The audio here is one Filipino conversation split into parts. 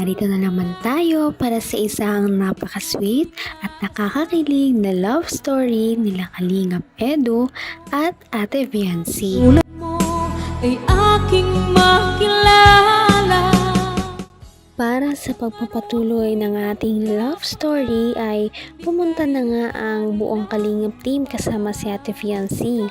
narito na naman tayo para sa isang napaka-sweet at nakakakilig na love story nila Kalingap Edu at Ate Viancy. Tulad mo ay aking makilala. Para sa pagpapatuloy ng ating love story ay pumunta na nga ang buong Kalingap team kasama si Ate Viancy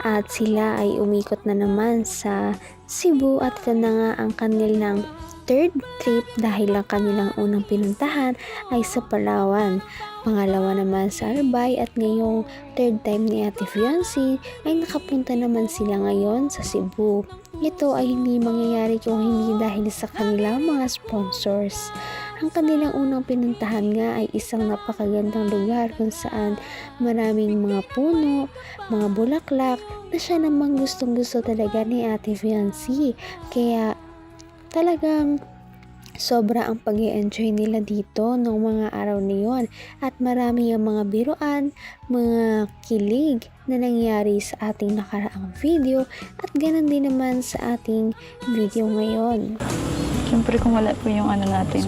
at sila ay umikot na naman sa Cebu at ito na nga ang kanilang third trip dahil ang kanilang unang pinuntahan ay sa Palawan. Pangalawa naman sa Albay at ngayong third time ni Ate Viancy ay nakapunta naman sila ngayon sa Cebu. Ito ay hindi mangyayari kung hindi dahil sa kanilang mga sponsors. Ang kanilang unang pinuntahan nga ay isang napakagandang lugar kung saan maraming mga puno, mga bulaklak na siya namang gustong gusto talaga ni Ate Viancy. Kaya talagang sobra ang pag-i-enjoy nila dito ng mga araw na yun at marami ang mga biruan, mga kilig na nangyari sa ating nakaraang video at ganun din naman sa ating video ngayon. Siyempre kung wala po yung ano natin,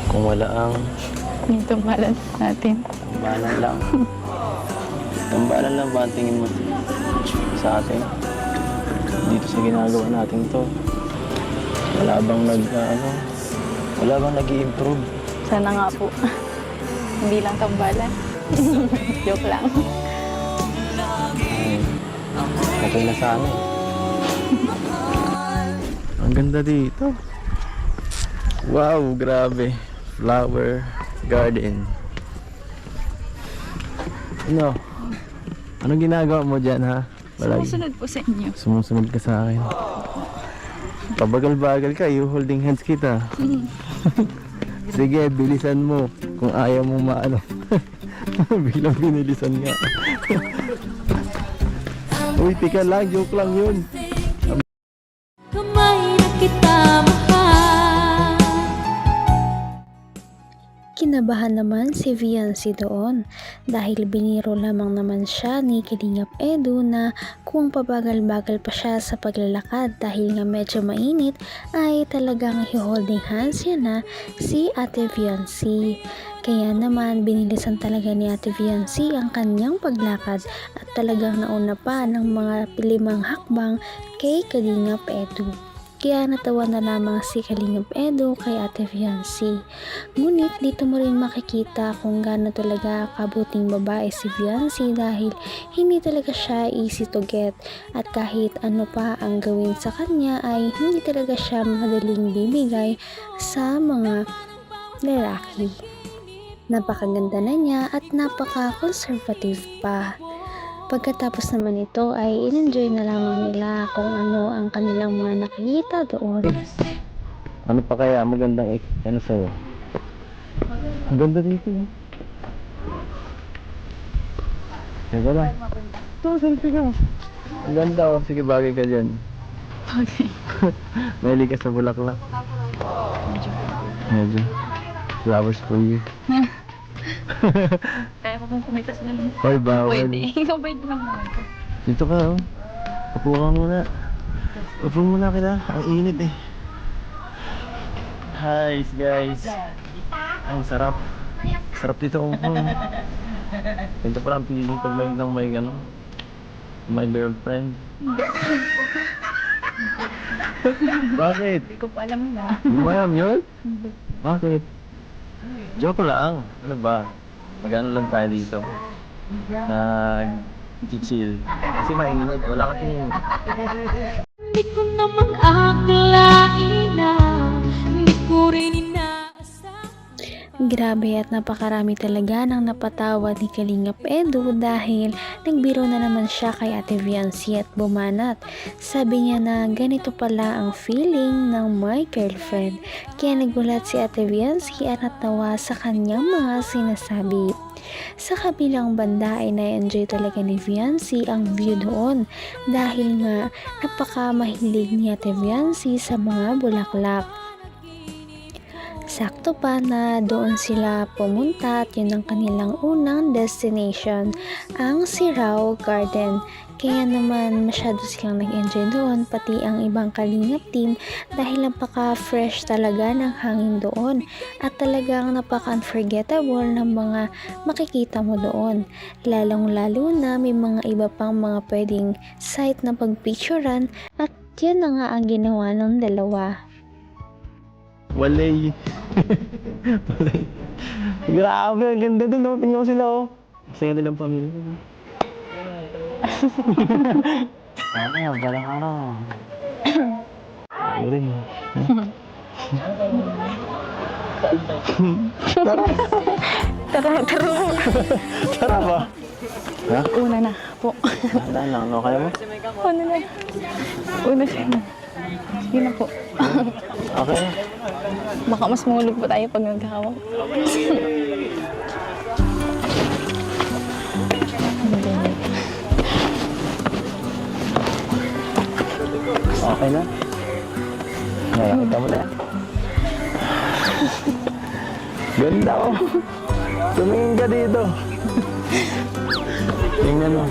Kung wala ang yung tambalan natin. tambalan lang. Tambalan lang ba ang tingin mo sa atin? Dito sa ginagawa natin to. Wala bang wala bang nag-i-improve? Sana nga po. Hindi lang tambalan. Joke lang. Ay, okay na sana eh. Ang ganda dito. Wow, grabe. Flower garden. Anong ginagawa mo dyan, ha? Sumusunod po sa inyo. Sumusunod ka sa akin. Pabagal-bagal ka, you holding hands kita. Sige, bilisan mo. Kung ayaw mo maano. Bilang binilisan nga. Uy, tika lang, joke lang yun. Kamay na kita mahal. Kinabahan naman si Viancy doon dahil biniro lamang naman siya ni Kalingap Edu na kung pabagal-bagal pa siya sa paglalakad dahil nga medyo mainit ay talagang holding hands niya na si Ate Viancy. Kaya naman binilisan talaga ni Ate Viancy ang kanyang paglakad at talagang nauna pa ng mga 5 hakbang kay Kalingap Edu. Kaya natawa na lamang si Kalingap Edu kay Ate Viancy. Ngunit dito mo rin makikita kung gaano talaga kabuting babae si Viancy dahil hindi talaga siya easy to get at kahit ano pa ang gawin sa kanya ay hindi talaga siya madaling bibigay sa mga lalaki. Napakaganda na niya at napaka-conservative pa. Pagkatapos naman ito ay in-enjoy na lamang nila kung ano ang kanilang mga nakikita doon. Ano pa kaya magandang ano sa'yo? Ang ganda dito. Teka lang. Ito, selfie ka. Ang ganda oh. Sige, bagay ka dyan. Okay. Mahilig ka sa bulaklak. Medyo. Flowers for you. Kaya ko pong kumita sa nalang. Hoy, bawal. Pwede. Ikaw pwede lang naman ko. Dito ka oh. Upo ka muna. Upo muna kita. Ang init eh. Hi guys. Ang sarap. Sarap dito upo. Ito pala ang piling pag may girlfriend. Bakit? Hindi ko pa alam na. Hindi mo alam yun? Bakit? Joke lang. Ano ba? Mag-ano lang tayo dito. Nag-chill. Kasi mainit. Wala kasing... Hindi ko naman akalain na hindi ko rin inaasahan. Grabe at napakarami talaga ng napatawa ni Kalingap Edu dahil nagbiro na naman siya kay Ate Viancy at bumanat. Sabi niya na ganito pala ang feeling ng my girlfriend. Kaya nagulat si Ate Viancy at natawa sa kanyang mga sinasabi. Sa kabilang banda ay na-enjoy talaga ni Viancy ang view doon dahil nga napakamahilig ni Ate Viancy sa mga bulaklak. Sakto pa na doon sila pumunta at yun ang kanilang unang destination, ang Sirao Garden. Kaya naman masyado silang nag-enjoy doon, pati ang ibang Kalingap team dahil napaka-fresh talaga ng hangin doon at talagang napaka-unforgettable ng mga makikita mo doon. Lalong-lalo na may mga iba pang mga pwedeng site na pagpicturean at yan na nga ang ginawa ng dalawa. Walay. Walay. Grabe, ang ganda dun. No? Tingnan mo sila, oh. Masaya nilang pamilya. Ano yan, balang araw. Ano rin. Tara. Tara ba? Ha? Una na po. Daan lang, no? Kaya mo? Una na. Una siya na. Sige na po. Okay na. Baka mas mahulog pa tayo pag naghahawak. Okay na? Nakakita mo na. Ganda, oh. Tumingin ka dito. Tingnan mo.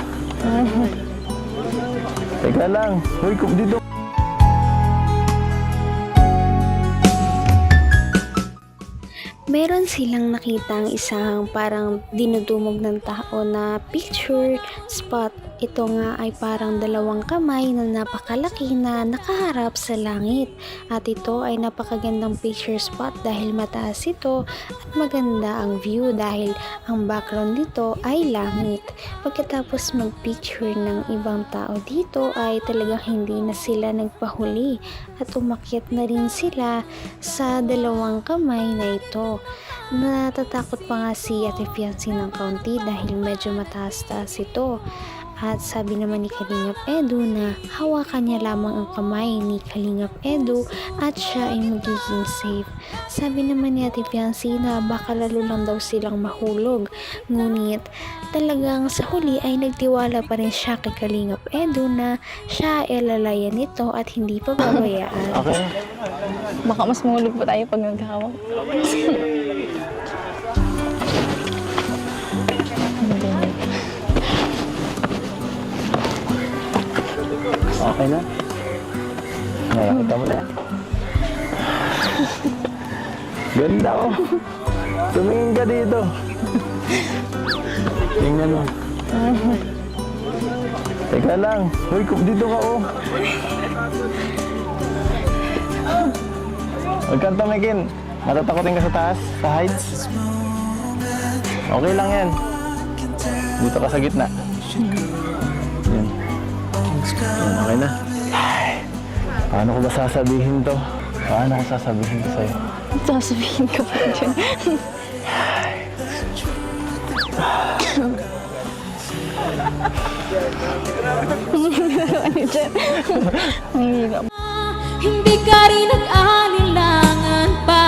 Teka lang. Hoy, dito. Meron silang nakitang isang parang dinudumog ng tao na picture spot. Ito nga ay parang dalawang kamay na napakalaki na nakaharap sa langit. At ito ay napakagandang picture spot dahil mataas ito at maganda ang view dahil ang background nito ay langit. Pagkatapos mag-picture ng ibang tao dito ay talagang hindi na sila nagpahuli at umakyat na rin sila sa dalawang kamay na ito. Natatakot pa nga si Ate Fiancé ng kaunti dahil medyo mataas-taas ito. At sabi naman ni Kalingap Edu na hawakan niya lamang ang kamay ni Kalingap Edu at siya ay magiging safe. Sabi naman ni Ate Fiancé na baka lalo lang daw silang mahulog. Ngunit talagang sa huli ay nagtiwala pa rin siya kay Kalingap Edu na siya ay lalayan nito at hindi pa babayaan. Okay. Baka mas mahulog pa tayo pag naghahawak. Okay na? Nakakita mo na. Ganda, oh. Tumingin ka dito. Tingnan mo. Teka lang. Hoy, dito ka, oh. Huwag kang tumikin. Matatakotin ka sa taas, sa heights. Okay lang yan. Dito ka sa gitna. Yan. Yan, okay na. Ay, paano ko ba sasabihin to? Paano ko sasabihin to sa'yo? Sasabihin ka pa dyan. Ano dyan? Ang hirap. Hindi ka rin nag-alilangan pa.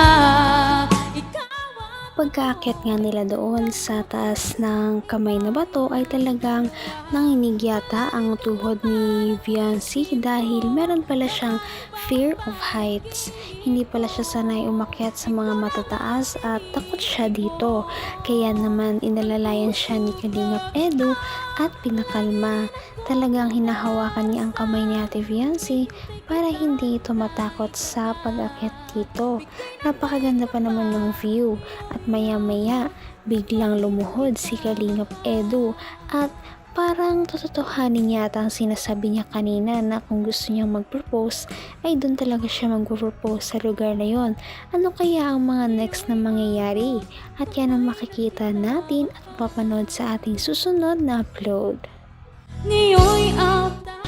Pagkaakyat nga nila doon sa taas ng kamay na bato ay talagang nanginig yata ang tuhod ni Fiancé dahil meron pala siyang fear of heights. Hindi pala siya sanay umakyat sa mga matataas at takot siya dito. Kaya naman inalalayan siya ni Kalingap Edu at pinakalma. Talagang hinahawakan niya ang kamay ni Ate Fiancé para hindi ito matakot sa pag-akyat dito. Napakaganda pa naman ng view at maya-maya biglang lumuhod si Kalingap Edu at parang tototohanin yata ang sinasabi niya kanina na kung gusto niyang mag-propose ay doon talaga siya mag-propose sa lugar na yon. Ano kaya ang mga next na mangyayari? At yan ang makikita natin at mapapanood sa ating susunod na upload.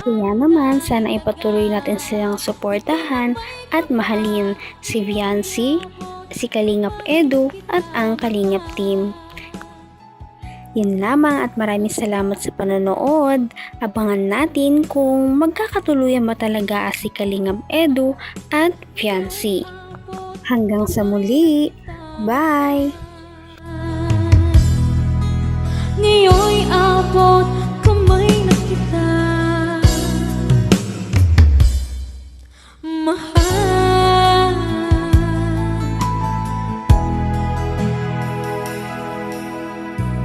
Kaya naman, sana ipatuloy natin silang suportahan at mahalin si Fiancé, si Kalingap Edu at ang Kalingap team. Yun lamang at maraming salamat sa panonood. Abangan natin kung magkakatuluyan ba talaga si Kalingap Edu at Fiancé. Hanggang sa muli. Bye! Ngayon'y abot kamay na kita. Mahal